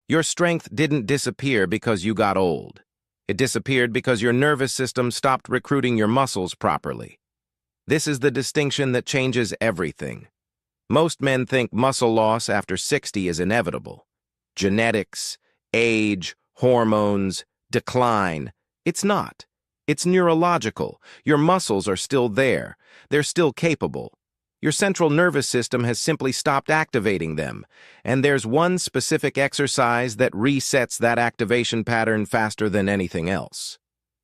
Your strength didn't disappear because you got old. It disappeared because your nervous system stopped recruiting your muscles properly. This is the distinction that changes everything. Most men think muscle loss after 60 is inevitable. Genetics, age, hormones, decline. It's not. It's neurological. Your muscles are still there. They're still capable. Your central nervous system has simply stopped activating them, and there's one specific exercise that resets that activation pattern faster than anything else.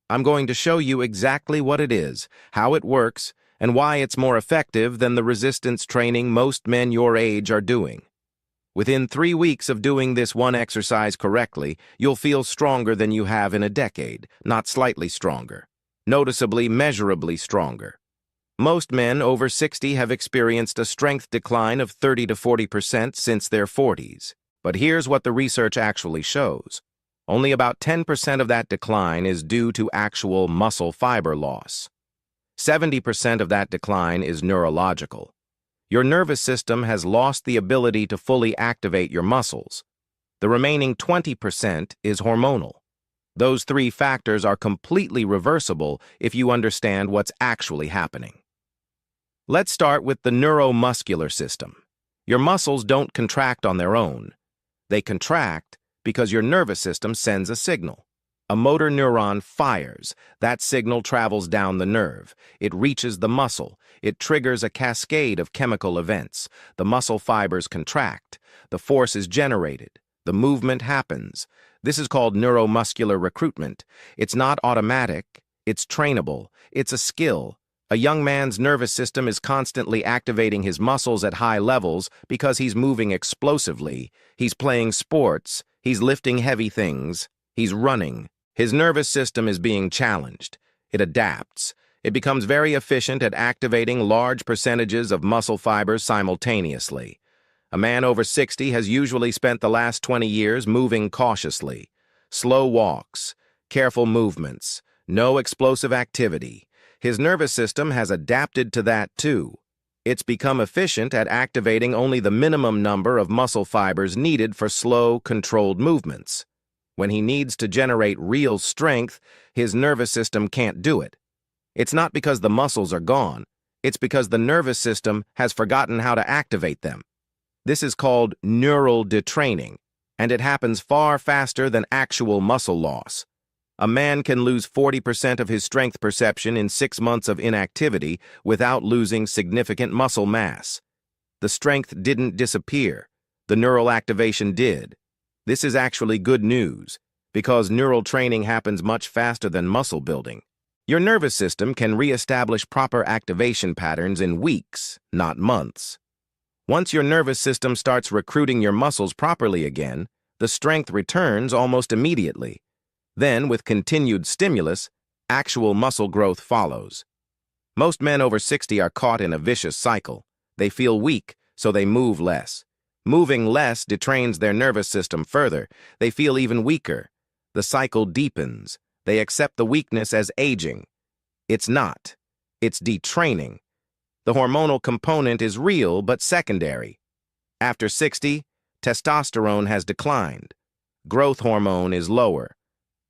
I'm going to show you exactly what it is, how it works, and why it's more effective than the resistance training most men your age are doing. Within 3 weeks of doing this one exercise correctly, you'll feel stronger than you have in a decade, not slightly stronger. Noticeably, measurably stronger. Most men over 60 have experienced a strength decline of 30 to 40% since their 40s. But here's what the research actually shows. Only about 10% of that decline is due to actual muscle fiber loss. 70% of that decline is neurological. Your nervous system has lost the ability to fully activate your muscles. The remaining 20% is hormonal. Those three factors are completely reversible if you understand what's actually happening. Let's start with the neuromuscular system. Your muscles don't contract on their own. They contract because your nervous system sends a signal. A motor neuron fires. That signal travels down the nerve. It reaches the muscle. It triggers a cascade of chemical events. The muscle fibers contract. The force is generated. The movement happens. This is called neuromuscular recruitment. It's not automatic. It's trainable. It's a skill. A young man's nervous system is constantly activating his muscles at high levels because he's moving explosively. He's playing sports. He's lifting heavy things. He's running. His nervous system is being challenged. It adapts. It becomes very efficient at activating large percentages of muscle fibers simultaneously. A man over 60 has usually spent the last 20 years moving cautiously. Slow walks, careful movements, no explosive activity. His nervous system has adapted to that too. It's become efficient at activating only the minimum number of muscle fibers needed for slow, controlled movements. When he needs to generate real strength, his nervous system can't do it. It's not because the muscles are gone. It's because the nervous system has forgotten how to activate them. This is called neural detraining, and it happens far faster than actual muscle loss. A man can lose 40% of his strength perception in 6 months of inactivity without losing significant muscle mass. The strength didn't disappear. The neural activation did. This is actually good news, because neural training happens much faster than muscle building. Your nervous system can reestablish proper activation patterns in weeks, not months. Once your nervous system starts recruiting your muscles properly again, the strength returns almost immediately. Then, with continued stimulus, actual muscle growth follows. Most men over 60 are caught in a vicious cycle. They feel weak, so they move less. Moving less detrains their nervous system further. They feel even weaker. The cycle deepens. They accept the weakness as aging. It's not. It's detraining. The hormonal component is real but secondary. After 60, testosterone has declined. Growth hormone is lower.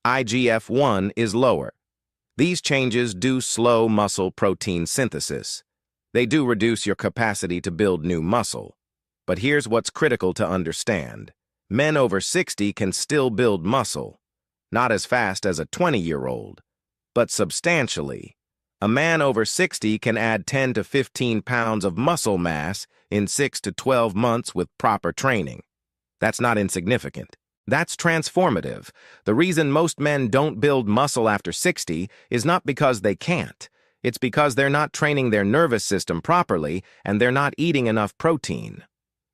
IGF-1 is lower. These changes do slow muscle protein synthesis. They do reduce your capacity to build new muscle. But here's what's critical to understand. Men over 60 can still build muscle. Not as fast as a 20-year-old, but substantially. A man over 60 can add 10 to 15 pounds of muscle mass in 6 to 12 months with proper training. That's not insignificant. That's transformative. The reason most men don't build muscle after 60 is not because they can't. It's because they're not training their nervous system properly and they're not eating enough protein.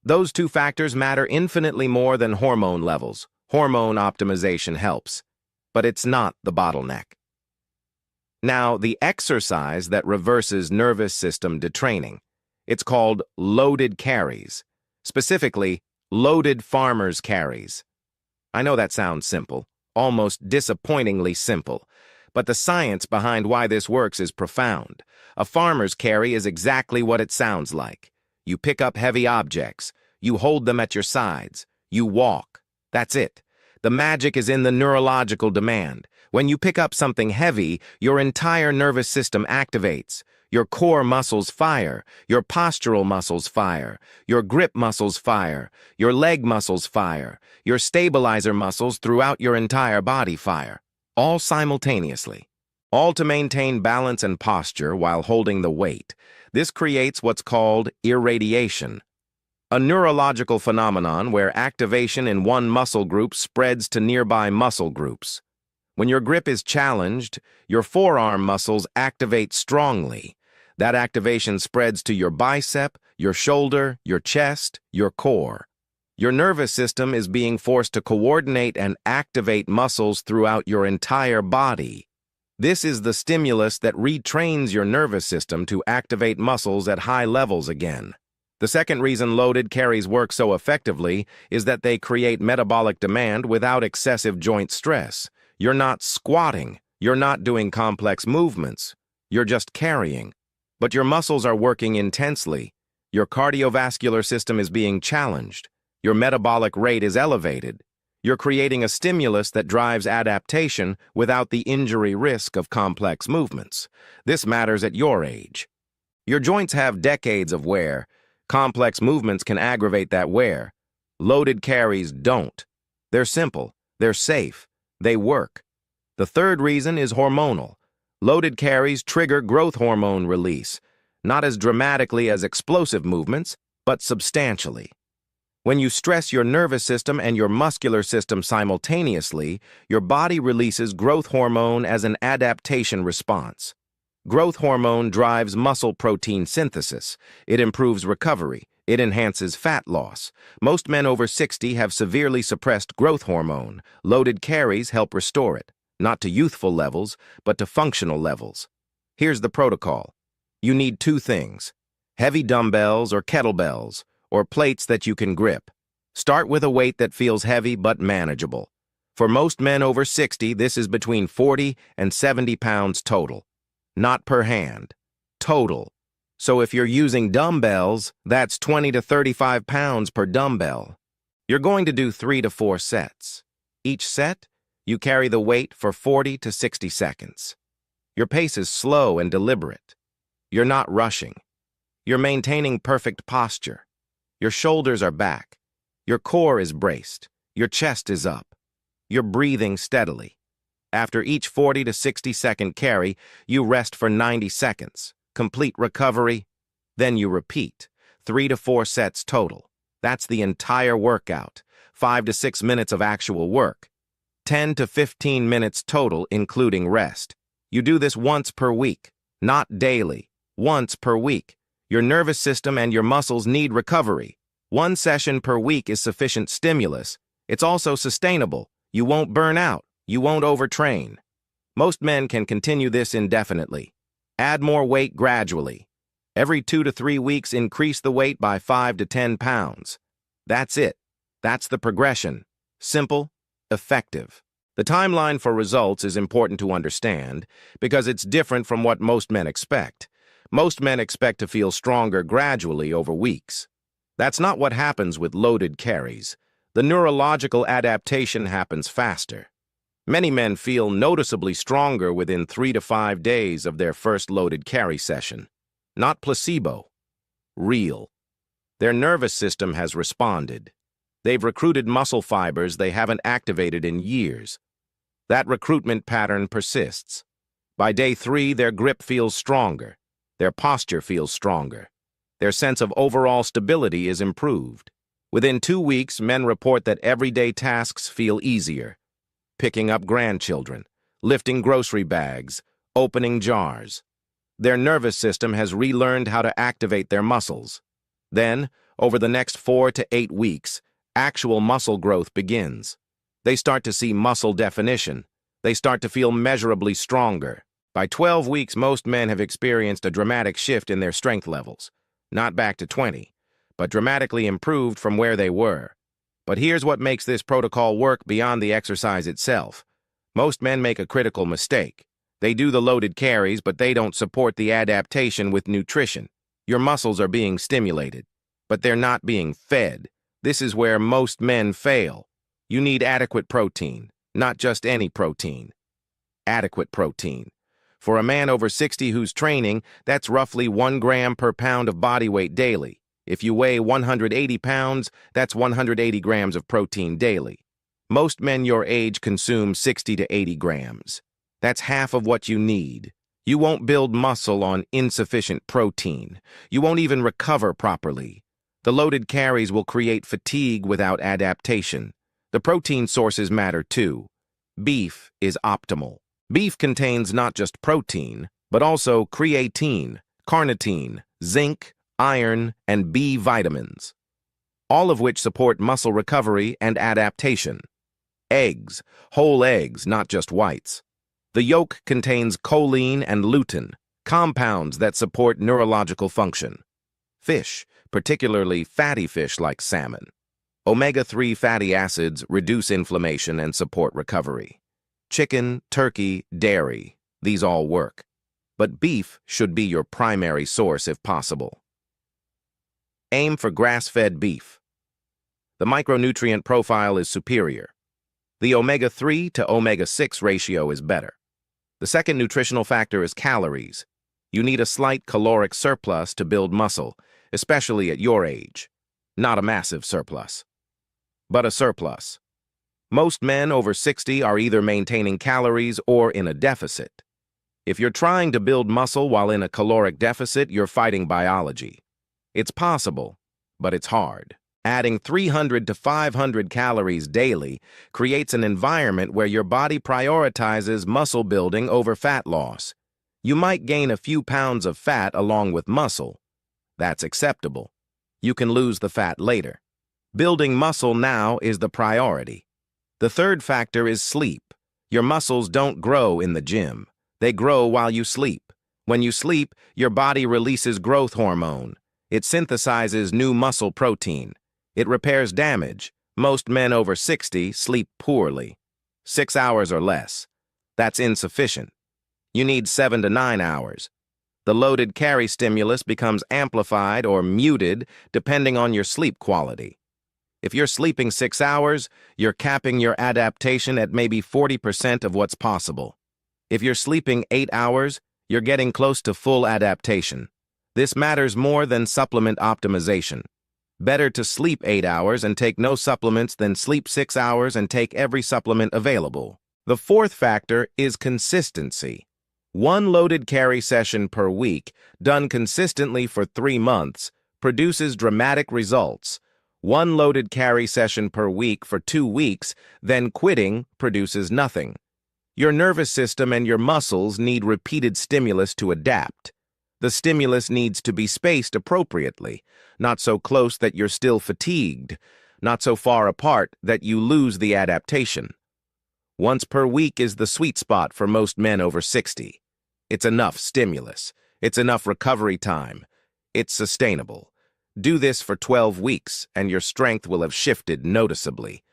Those two factors matter infinitely more than hormone levels. Hormone optimization helps, but it's not the bottleneck. Now, the exercise that reverses nervous system detraining. It's called loaded carries, specifically loaded farmer's carries. I know that sounds simple, almost disappointingly simple, but the science behind why this works is profound. A farmer's carry is exactly what it sounds like. You pick up heavy objects, you hold them at your sides, you walk. That's it. The magic is in the neurological demand. When you pick up something heavy, your entire nervous system activates. Your core muscles fire, your postural muscles fire, your grip muscles fire, your leg muscles fire, your stabilizer muscles throughout your entire body fire, all simultaneously. All to maintain balance and posture while holding the weight. This creates what's called irradiation, a neurological phenomenon where activation in one muscle group spreads to nearby muscle groups. When your grip is challenged, your forearm muscles activate strongly. That activation spreads to your bicep, your shoulder, your chest, your core. Your nervous system is being forced to coordinate and activate muscles throughout your entire body. This is the stimulus that retrains your nervous system to activate muscles at high levels again. The second reason loaded carries work so effectively is that they create metabolic demand without excessive joint stress. You're not squatting. You're not doing complex movements. You're just carrying. But your muscles are working intensely. Your cardiovascular system is being challenged. Your metabolic rate is elevated. You're creating a stimulus that drives adaptation without the injury risk of complex movements. This matters at your age. Your joints have decades of wear. Complex movements can aggravate that wear. Loaded carries don't. They're simple. They're safe. They work. The third reason is hormonal. Loaded carries trigger growth hormone release, not as dramatically as explosive movements, but substantially. When you stress your nervous system and your muscular system simultaneously, your body releases growth hormone as an adaptation response. Growth hormone drives muscle protein synthesis. It improves recovery. It enhances fat loss. Most men over 60 have severely suppressed growth hormone. Loaded carries help restore it, not to youthful levels, but to functional levels. Here's the protocol. You need two things: heavy dumbbells or kettlebells, or plates that you can grip. Start with a weight that feels heavy but manageable. For most men over 60, this is between 40 and 70 pounds total. Not per hand. Total. So if you're using dumbbells, that's 20 to 35 pounds per dumbbell. You're going to do 3 to 4 sets. Each set, you carry the weight for 40 to 60 seconds. Your pace is slow and deliberate. You're not rushing. You're maintaining perfect posture. Your shoulders are back. Your core is braced. Your chest is up. You're breathing steadily. After each 40 to 60-second carry, you rest for 90 seconds. Complete recovery. Then you repeat. 3 to 4 sets total. That's the entire workout. 5 to 6 minutes of actual work. 10 to 15 minutes total, including rest. You do this once per week, not daily. Once per week. Your nervous system and your muscles need recovery. 1 session per week is sufficient stimulus. It's also sustainable. You won't burn out. You won't overtrain. Most men can continue this indefinitely. Add more weight gradually. Every 2 to 3 weeks, increase the weight by 5 to 10 pounds. That's it. That's the progression. Simple, effective. The timeline for results is important to understand because it's different from what most men expect. Most men expect to feel stronger gradually over weeks. That's not what happens with loaded carries. The neurological adaptation happens faster. Many men feel noticeably stronger within 3 to 5 days of their first loaded carry session. Not placebo. Real. Their nervous system has responded. They've recruited muscle fibers they haven't activated in years. That recruitment pattern persists. By day 3, their grip feels stronger. Their posture feels stronger. Their sense of overall stability is improved. Within 2 weeks, men report that everyday tasks feel easier. Picking up grandchildren, lifting grocery bags, opening jars. Their nervous system has relearned how to activate their muscles. Then, over the next 4 to 8 weeks, actual muscle growth begins. They start to see muscle definition. They start to feel measurably stronger. By 12 weeks, most men have experienced a dramatic shift in their strength levels. Not back to 20, but dramatically improved from where they were. But here's what makes this protocol work beyond the exercise itself. Most men make a critical mistake. They do the loaded carries, but they don't support the adaptation with nutrition. Your muscles are being stimulated, but they're not being fed. This is where most men fail. You need adequate protein, not just any protein. Adequate protein. For a man over 60 who's training, that's roughly 1 gram per pound of body weight daily. If you weigh 180 pounds, that's 180 grams of protein daily. Most men your age consume 60 to 80 grams. That's half of what you need. You won't build muscle on insufficient protein. You won't even recover properly. The loaded carries will create fatigue without adaptation. The protein sources matter too. Beef is optimal. Beef contains not just protein, but also creatine, carnitine, zinc, iron, and B vitamins, all of which support muscle recovery and adaptation. Eggs, whole eggs, not just whites. The yolk contains choline and lutein, compounds that support neurological function. Fish, particularly fatty fish like salmon. Omega-3 fatty acids reduce inflammation and support recovery. Chicken, turkey, dairy, these all work. But beef should be your primary source if possible. Aim for grass-fed beef. The micronutrient profile is superior. The omega-3 to omega-6 ratio is better. The second nutritional factor is calories. You need a slight caloric surplus to build muscle, especially at your age. Not a massive surplus, but a surplus. Most men over 60 are either maintaining calories or in a deficit. If you're trying to build muscle while in a caloric deficit, you're fighting biology. It's possible, but it's hard. Adding 300 to 500 calories daily creates an environment where your body prioritizes muscle building over fat loss. You might gain a few pounds of fat along with muscle. That's acceptable. You can lose the fat later. Building muscle now is the priority. The third factor is sleep. Your muscles don't grow in the gym. They grow while you sleep. When you sleep, your body releases growth hormone. It synthesizes new muscle protein. It repairs damage. Most men over 60 sleep poorly. 6 hours or less. That's insufficient. You need 7 to 9 hours. The loaded carry stimulus becomes amplified or muted depending on your sleep quality. If you're sleeping 6 hours, you're capping your adaptation at maybe 40% of what's possible. If you're sleeping 8 hours, you're getting close to full adaptation. This matters more than supplement optimization. Better to sleep 8 hours and take no supplements than sleep 6 hours and take every supplement available. The fourth factor is consistency. One loaded carry session per week, done consistently for 3 months, produces dramatic results. One loaded carry session per week for 2 weeks, then quitting produces nothing. Your nervous system and your muscles need repeated stimulus to adapt. The stimulus needs to be spaced appropriately, not so close that you're still fatigued, not so far apart that you lose the adaptation. Once per week is the sweet spot for most men over 60. It's enough stimulus. It's enough recovery time. It's sustainable. Do this for 12 weeks, and your strength will have shifted noticeably.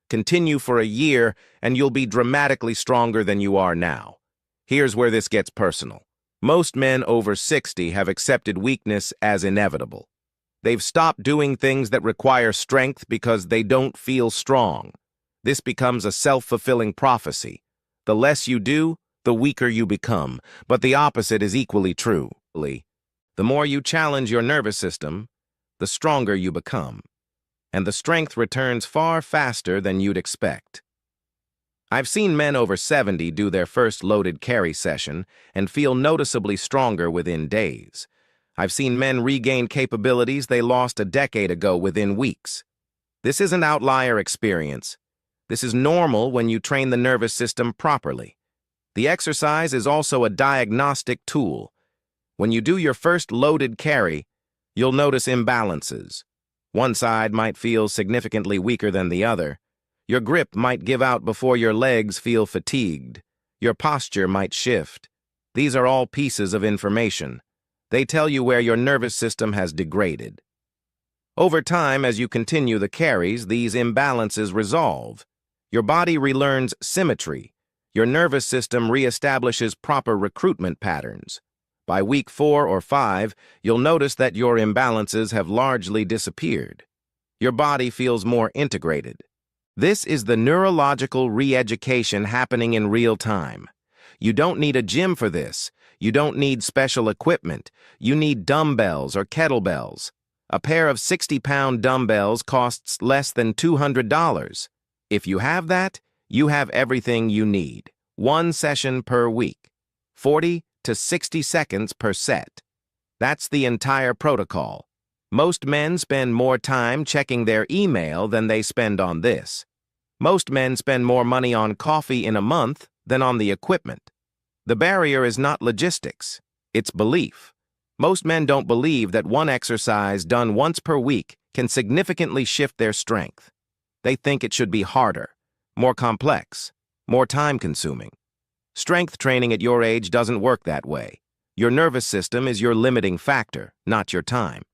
Continue for a year, and you'll be dramatically stronger than you are now. Here's where this gets personal. Most men over 60 have accepted weakness as inevitable. They've stopped doing things that require strength because they don't feel strong. This becomes a self-fulfilling prophecy. The less you do, the weaker you become, but the opposite is equally true. The more you challenge your nervous system, the stronger you become, and the strength returns far faster than you'd expect. I've seen men over 70 do their first loaded carry session and feel noticeably stronger within days. I've seen men regain capabilities they lost a decade ago within weeks. This is an outlier experience. This is normal when you train the nervous system properly. The exercise is also a diagnostic tool. When you do your first loaded carry, you'll notice imbalances. One side might feel significantly weaker than the other. Your grip might give out before your legs feel fatigued. Your posture might shift. These are all pieces of information. They tell you where your nervous system has degraded. Over time, as you continue the carries, these imbalances resolve. Your body relearns symmetry. Your nervous system reestablishes proper recruitment patterns. By week 4 or 5, you'll notice that your imbalances have largely disappeared. Your body feels more integrated. This is the neurological re-education happening in real time. You don't need a gym for this. You don't need special equipment. You need dumbbells or kettlebells. A pair of 60-pound dumbbells costs less than $200. If you have that, you have everything you need. 1 session per week. 40 to 60 seconds per set. That's the entire protocol. Most men spend more time checking their email than they spend on this. Most men spend more money on coffee in a month than on the equipment. The barrier is not logistics, it's belief. Most men don't believe that one exercise done once per week can significantly shift their strength. They think it should be harder, more complex, more time-consuming. Strength training at your age doesn't work that way. Your nervous system is your limiting factor, not your time.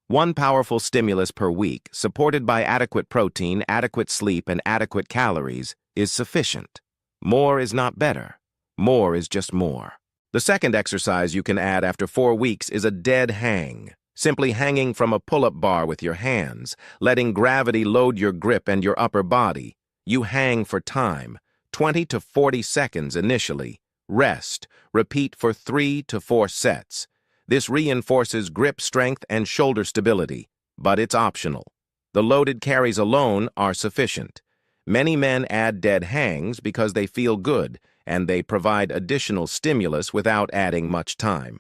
One powerful stimulus per week, supported by adequate protein, adequate sleep, and adequate calories, is sufficient. More is not better. More is just more. The second exercise you can add after 4 weeks is a dead hang. Simply hanging from a pull-up bar with your hands, letting gravity load your grip and your upper body. You hang for time, 20 to 40 seconds initially. Rest. Repeat for 3 to 4 sets. This reinforces grip strength and shoulder stability, but it's optional. The loaded carries alone are sufficient. Many men add dead hangs because they feel good, and they provide additional stimulus without adding much time.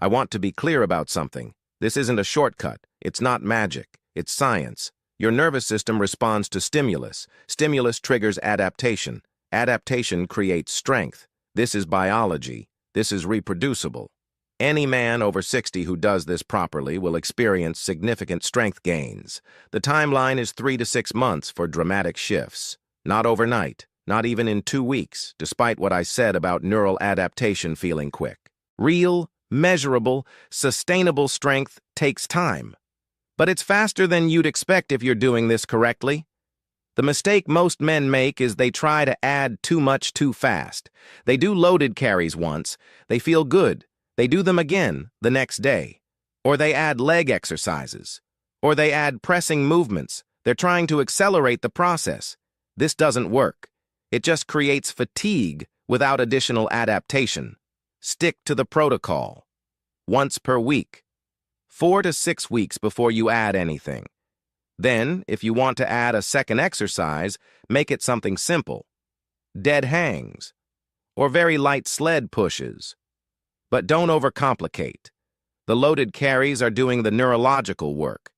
I want to be clear about something. This isn't a shortcut. It's not magic. It's science. Your nervous system responds to stimulus. Stimulus triggers adaptation. Adaptation creates strength. This is biology. This is reproducible. Any man over 60 who does this properly will experience significant strength gains. The timeline is 3 to 6 months for dramatic shifts. Not overnight, not even in 2 weeks, despite what I said about neural adaptation feeling quick. Real, measurable, sustainable strength takes time. But it's faster than you'd expect if you're doing this correctly. The mistake most men make is they try to add too much too fast. They do loaded carries once, they feel good. They do them again the next day. Or they add leg exercises. Or they add pressing movements. They're trying to accelerate the process. This doesn't work. It just creates fatigue without additional adaptation. Stick to the protocol. Once per week. 4 to 6 weeks before you add anything. Then, if you want to add a second exercise, make it something simple. Dead hangs. Or very light sled pushes. But don't overcomplicate. The loaded carries are doing the neurological work.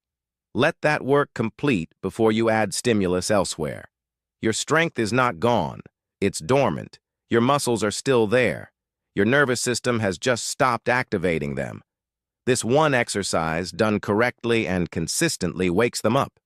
Let that work complete before you add stimulus elsewhere. Your strength is not gone. It's dormant. Your muscles are still there. Your nervous system has just stopped activating them. This one exercise, done correctly and consistently, wakes them up.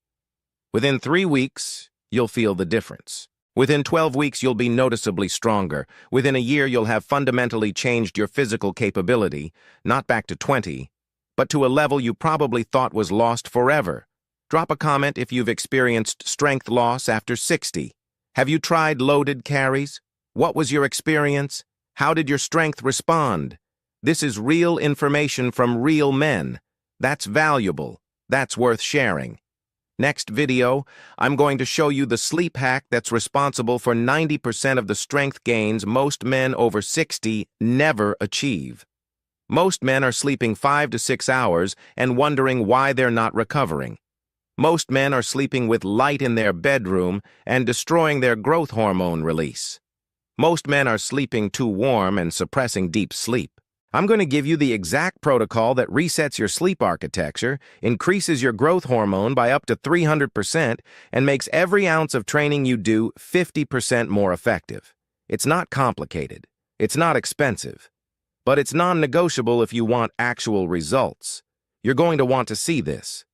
Within 3 weeks, you'll feel the difference. Within 12 weeks, you'll be noticeably stronger. Within a year, you'll have fundamentally changed your physical capability, not back to 20, but to a level you probably thought was lost forever. Drop a comment if you've experienced strength loss after 60. Have you tried loaded carries? What was your experience? How did your strength respond? This is real information from real men. That's valuable. That's worth sharing. Next video, I'm going to show you the sleep hack that's responsible for 90% of the strength gains most men over 60 never achieve. Most men are sleeping 5 to 6 hours and wondering why they're not recovering. Most men are sleeping with light in their bedroom and destroying their growth hormone release. Most men are sleeping too warm and suppressing deep sleep. I'm going to give you the exact protocol that resets your sleep architecture, increases your growth hormone by up to 300%, and makes every ounce of training you do 50% more effective. It's not complicated. It's not expensive. But it's non-negotiable if you want actual results. You're going to want to see this.